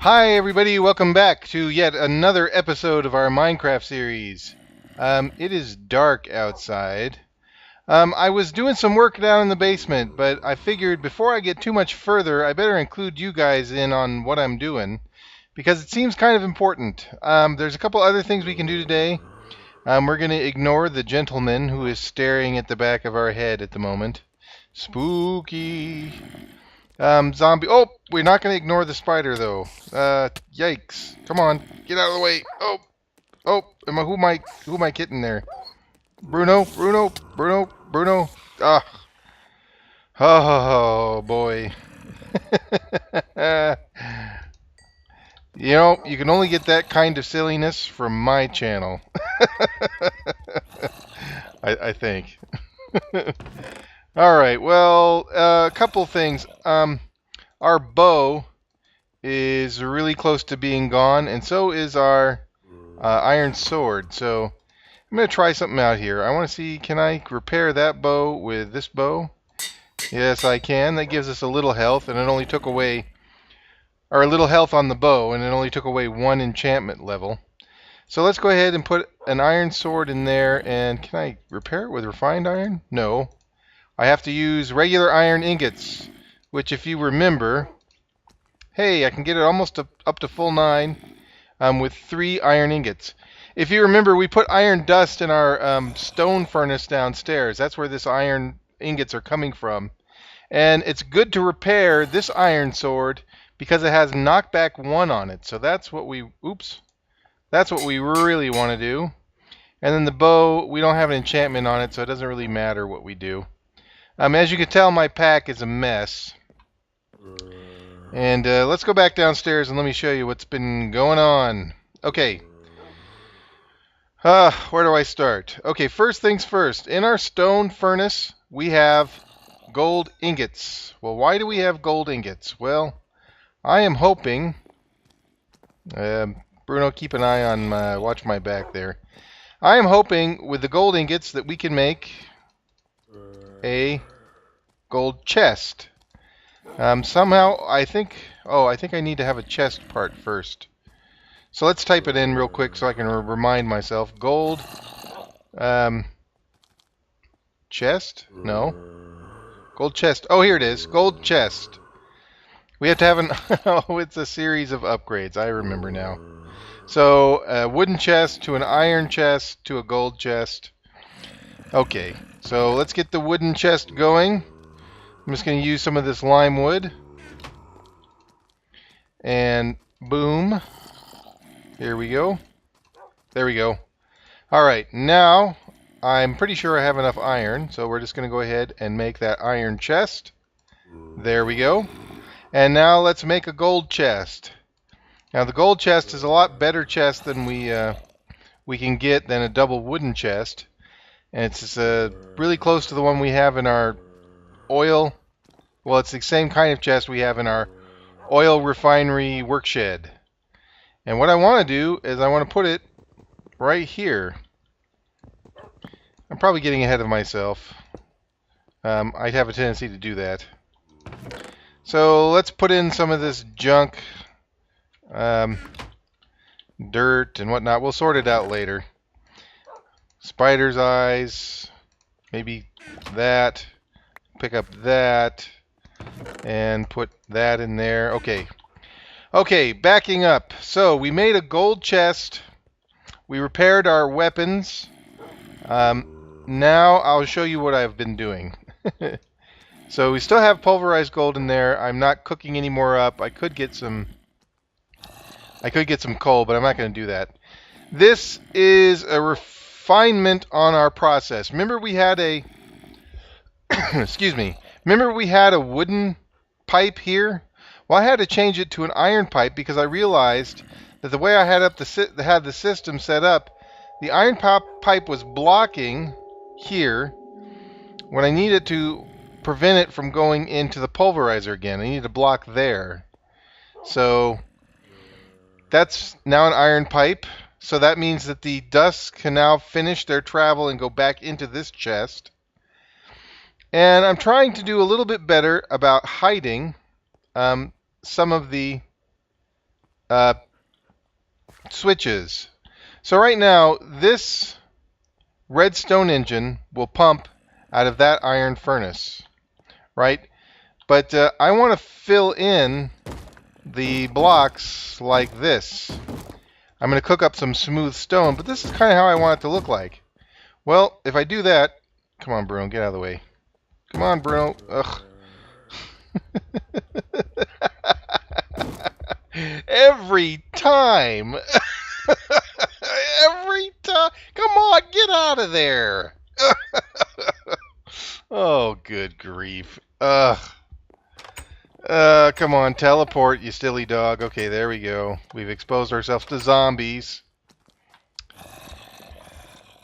Hi everybody, welcome back to yet another episode of our Minecraft series. It is dark outside. I was doing some work down in the basement, but I figured before I get too much further, I better include you guys in on what I'm doing, because it seems kind of important. There's a couple other things we can do today. We're going to ignore the gentleman who is staring at the back of our head at the moment. Spooky. Zombie. Oh, we're not going to ignore the spider though. Yikes! Come on, get out of the way. Oh, who am I kidding there? Bruno. Ah, oh boy. You can only get that kind of silliness from my channel. I think. All right. Well, a couple things. Our bow is really close to being gone, and so is our iron sword. So I'm going to try something out here. I want to see, can I repair that bow with this bow? Yes, I can. That gives us a little health, and it only took away, or a little health on the bow, and it only took away one enchantment level. So let's go ahead and put an iron sword in there, and can I repair it with refined iron? No. I have to use regular iron ingots, which if you remember, hey, I can get it almost up to full 9 with 3 iron ingots. If you remember, we put iron dust in our stone furnace downstairs. That's where this iron ingots are coming from. And it's good to repair this iron sword because it has knockback 1 on it. So that's what we really want to do. And then the bow, we don't have an enchantment on it, so it doesn't really matter what we do. As you can tell, my pack is a mess. And let's go back downstairs and let me show you what's been going on. Okay. Where do I start? Okay, first things first. In our stone furnace, we have gold ingots. Well, why do we have gold ingots? Well, I am hoping... Bruno, keep an eye on watch my back there. I am hoping with the gold ingots that we can make a gold chest. Somehow, I think I need to have a chest part first. So let's type it in real quick so I can remind myself. Gold, chest? No. Gold chest. Oh, here it is. Gold chest. We have to have an... oh, it's a series of upgrades. I remember now. So, a wooden chest to an iron chest to a gold chest. Okay, so let's get the wooden chest going. I'm just going to use some of this lime wood. And boom. Here we go. There we go. Alright, now I'm pretty sure I have enough iron, so we're just going to go ahead and make that iron chest. There we go. And now let's make a gold chest. Now the gold chest is a lot better chest than we can get than a double wooden chest. And it's really close to the one we have in our oil. Well, it's the same kind of chest we have in our oil refinery workshed. And what I want to do is I want to put it right here. I'm probably getting ahead of myself. I have a tendency to do that. So let's put in some of this junk, dirt and whatnot. We'll sort it out later. Spider's eyes, maybe that. Pick up that and put that in there. Okay, backing up. So we made a gold chest. We repaired our weapons. Now I'll show you what I've been doing. So we still have pulverized gold in there. I'm not cooking any more up. I could get some coal, but I'm not going to do that. This is a refinement on our process. Remember we had a excuse me. Remember we had a wooden pipe here? Well, I had to change it to an iron pipe because I realized that the way I had the system set up, the iron pipe was blocking here when I needed to prevent it from going into the pulverizer again. I needed to block there. So that's now an iron pipe. So that means that the dust can now finish their travel and go back into this chest. And I'm trying to do a little bit better about hiding some of the switches. So right now, this redstone engine will pump out of that iron furnace, right? But I want to fill in the blocks like this. I'm going to cook up some smooth stone, but this is kind of how I want it to look like. Well, if I do that, come on, Bruno, get out of the way. Come on, Bruno. Ugh. Every time. Every time. Come on, get out of there. Oh, good grief. Ugh. Come on, teleport, you silly dog. Okay, there we go. We've exposed ourselves to zombies.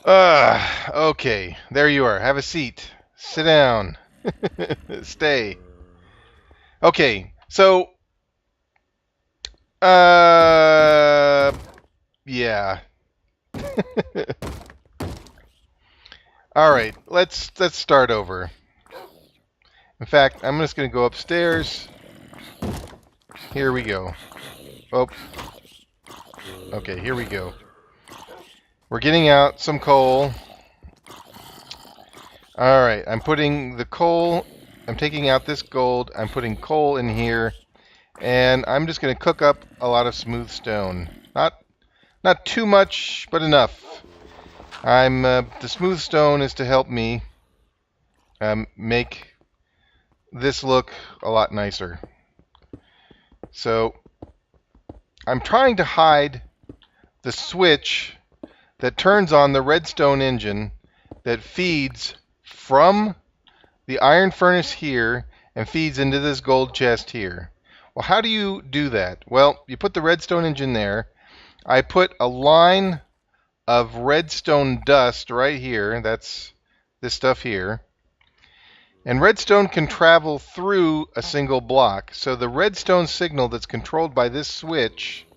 Okay, there you are. Have a seat. Sit down. Stay. Okay, so, yeah. All right, let's start over. In fact, I'm just going to go upstairs. Here we go. Oh. Okay, here we go. We're getting out some coal. All right, I'm putting the coal. I'm taking out this gold. I'm putting coal in here, and I'm just going to cook up a lot of smooth stone. Not too much, but enough. The smooth stone is to help me make this look a lot nicer. So I'm trying to hide the switch that turns on the redstone engine that feeds from the iron furnace here and feeds into this gold chest here. Well, how do you do that? Well, you put the redstone engine there. I put a line of redstone dust right here. That's this stuff here. And redstone can travel through a single block. So the redstone signal that's controlled by this switch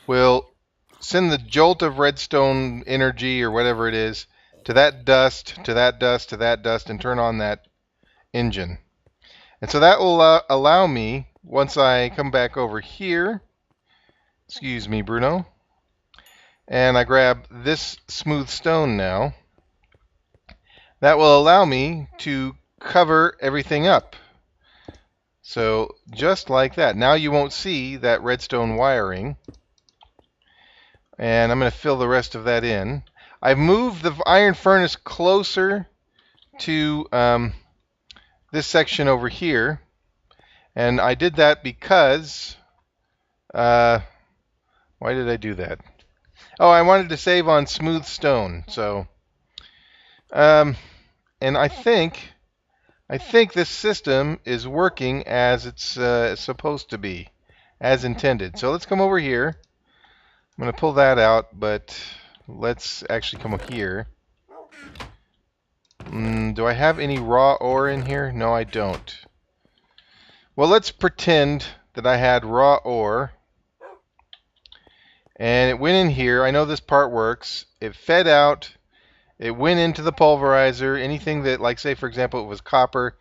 will send the jolt of redstone energy or whatever it is to that dust, to that dust, to that dust, and turn on that engine. And so that will allow me, once I come back over here, excuse me, Bruno, and I grab this smooth stone now, that will allow me to cover everything up. So just like that. Now you won't see that redstone wiring. And I'm going to fill the rest of that in. I've moved the iron furnace closer to this section over here. And I did that because... why did I do that? Oh, I wanted to save on smooth stone. So, and I think this system is working as it's supposed to be, as intended. So let's come over here. I'm going to pull that out, but let's actually come up here. Do I have any raw ore in here? No, I don't. Well, let's pretend that I had raw ore. And it went in here. I know this part works. It fed out. It went into the pulverizer. Anything that, like say, for example, it was copper.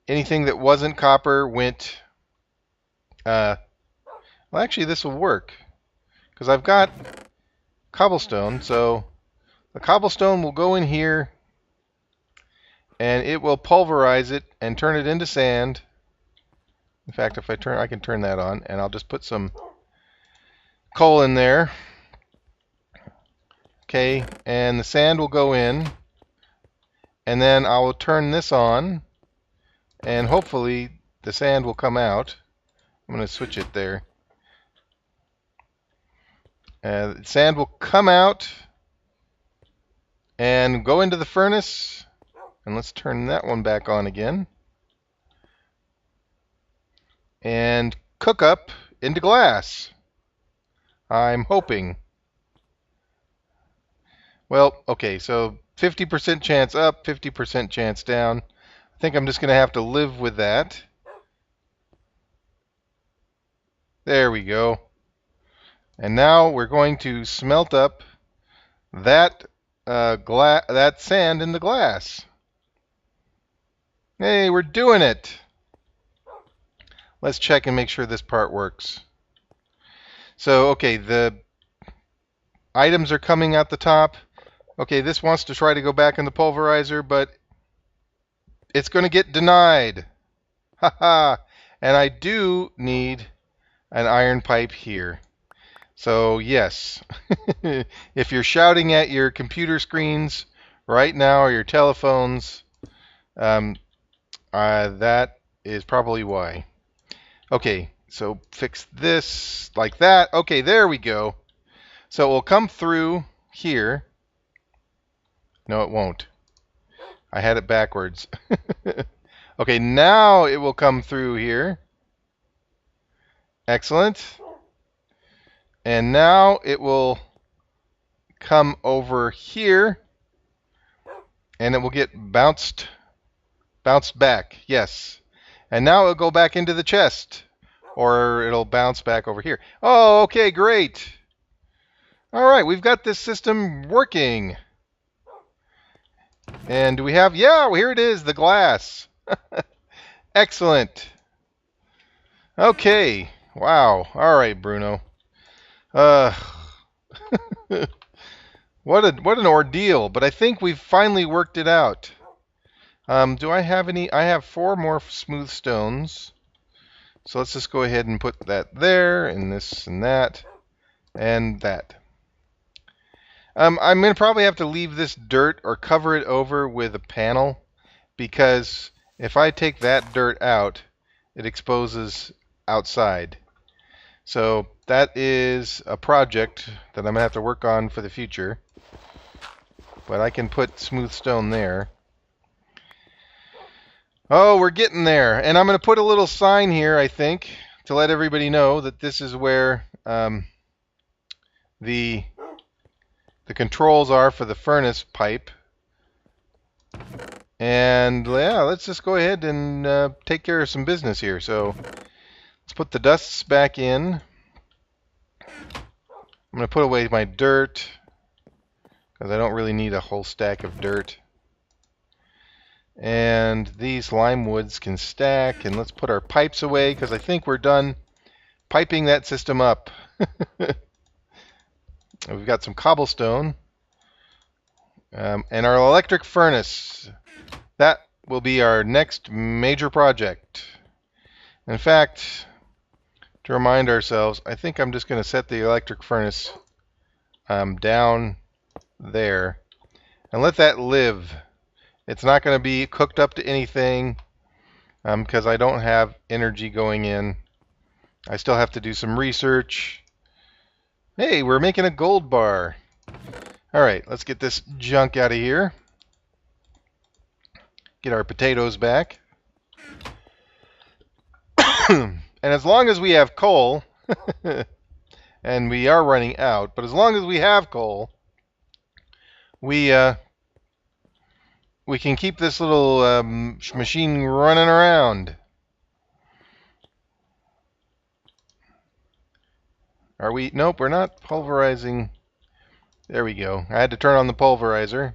Anything that wasn't copper went... well, actually, this will work. Because I've got cobblestone. So the cobblestone will go in here. And it will pulverize it and turn it into sand. In fact, if I can turn that on. And I'll just put some coal in there. Okay, and the sand will go in. And then I will turn this on. And hopefully the sand will come out. I'm going to switch it there. Sand will come out and go into the furnace. And let's turn that one back on again. And cook up into glass. I'm hoping. Well, okay, so 50% chance up, 50% chance down. I think I'm just going to have to live with that. There we go. And now we're going to smelt up that that sand in the glass. Hey, we're doing it. Let's check and make sure this part works. So, okay, the items are coming out the top. Okay, this wants to try to go back in the pulverizer, but it's going to get denied. Haha. And I do need an iron pipe here. So, yes, if you're shouting at your computer screens right now or your telephones, that is probably why. Okay, so fix this like that. Okay, there we go. So it will come through here. No, it won't. I had it backwards. Okay, now it will come through here. Excellent. And now it will come over here, and it will get bounced back. Yes. And now it'll go back into the chest, or it'll bounce back over here. Oh, okay, great. All right, we've got this system working. And do we have, yeah, well, here it is, the glass. Excellent. Okay. Wow. All right, Bruno. What an ordeal, but I think we've finally worked it out. Do I have any? I have 4 more smooth stones. So let's just go ahead and put that there, and this and that, and that. I'm going to probably have to leave this dirt or cover it over with a panel, because if I take that dirt out, it exposes outside. So that is a project that I'm going to have to work on for the future. But I can put smooth stone there. Oh, we're getting there. And I'm going to put a little sign here, I think, to let everybody know that this is where the controls are for the furnace pipe. And yeah, let's just go ahead and take care of some business here. So let's put the dusts back in. I'm going to put away my dirt, because I don't really need a whole stack of dirt. And these lime woods can stack, and let's put our pipes away, because I think we're done piping that system up. We've got some cobblestone. And our electric furnace. That will be our next major project. In fact, to remind ourselves, I think I'm just going to set the electric furnace down there and let that live. It's not going to be cooked up to anything because I don't have energy going in. I still have to do some research. Hey, we're making a gold bar. All right, let's get this junk out of here. Get our potatoes back. And as long as we have coal, and we are running out, but as long as we have coal, we can keep this little machine running around. Are we? Nope, we're not pulverizing. There we go. I had to turn on the pulverizer.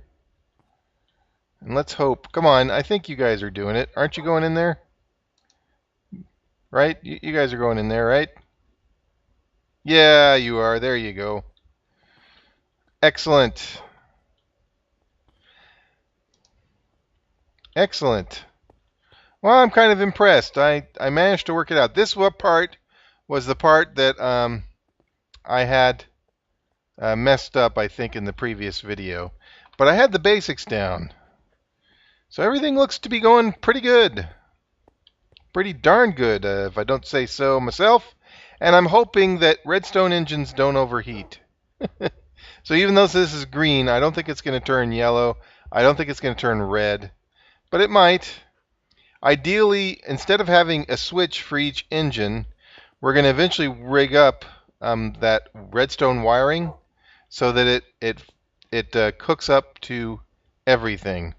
And let's hope. Come on, I think you guys are doing it. Aren't you going in there? Right? You guys are going in there, right? Yeah, you are. There you go. Excellent. Excellent. Well, I'm kind of impressed. I managed to work it out. This part was the part that I had messed up, I think, in the previous video. But I had the basics down. So everything looks to be going pretty good. Pretty darn good, if I don't say so myself. And I'm hoping that redstone engines don't overheat. So even though this is green, I don't think it's going to turn yellow. I don't think it's going to turn red. But it might. Ideally, instead of having a switch for each engine, we're going to eventually rig up that redstone wiring so that it cooks up to everything.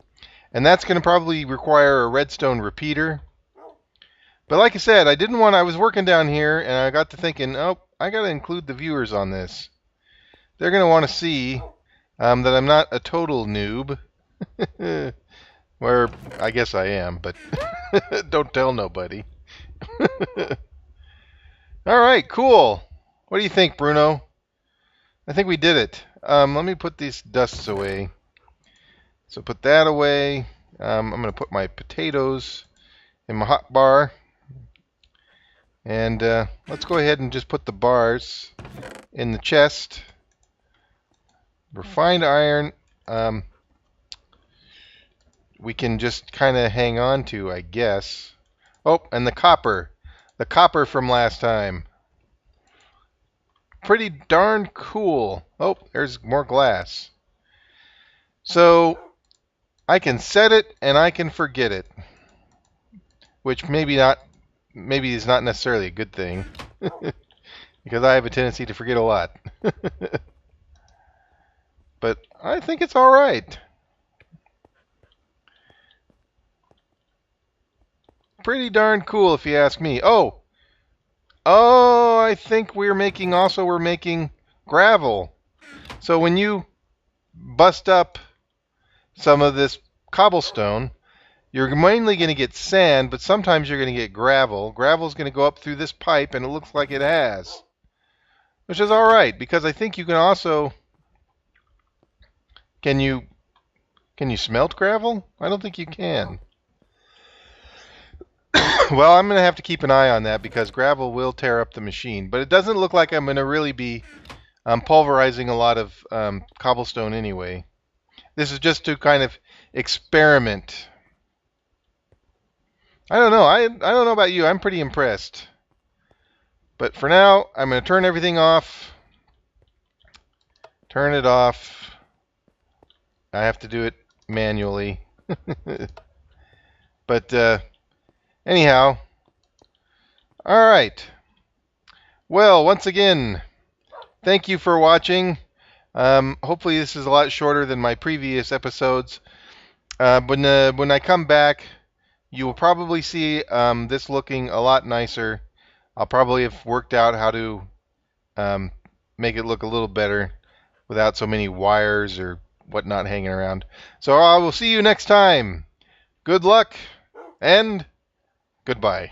And that's going to probably require a redstone repeater. But like I said, I was working down here and I got to thinking, oh, I got to include the viewers on this. They're going to want to see that I'm not a total noob. Where I guess I am, but don't tell nobody. All right, cool. What do you think, Bruno? I think we did it. Let me put these dusts away. So put that away. I'm going to put my potatoes in my hot bar. And let's go ahead and just put the bars in the chest. Refined iron, we can just kind of hang on to, I guess. Oh, and the copper. The copper from last time. Pretty darn cool. Oh, there's more glass. So I can set it and I can forget it, which maybe is not necessarily a good thing, because I have a tendency to forget a lot. But I think it's all right. Pretty darn cool, if you ask me. Oh, I think we're making gravel. So when you bust up some of this cobblestone, you're mainly going to get sand, but sometimes you're going to get gravel. Gravel's going to go up through this pipe, and it looks like it has, which is all right, because I think you can also... Can you smelt gravel? I don't think you can. Well, I'm going to have to keep an eye on that, because gravel will tear up the machine. But it doesn't look like I'm going to really be pulverizing a lot of cobblestone anyway. This is just to kind of experiment. I don't know. I don't know about you. I'm pretty impressed. But for now, I'm going to turn everything off. Turn it off. I have to do it manually. But anyhow, all right. Well, once again, thank you for watching. Hopefully this is a lot shorter than my previous episodes. When I come back, you will probably see this looking a lot nicer. I'll probably have worked out how to make it look a little better without so many wires or whatnot hanging around. So I will see you next time. Good luck and goodbye.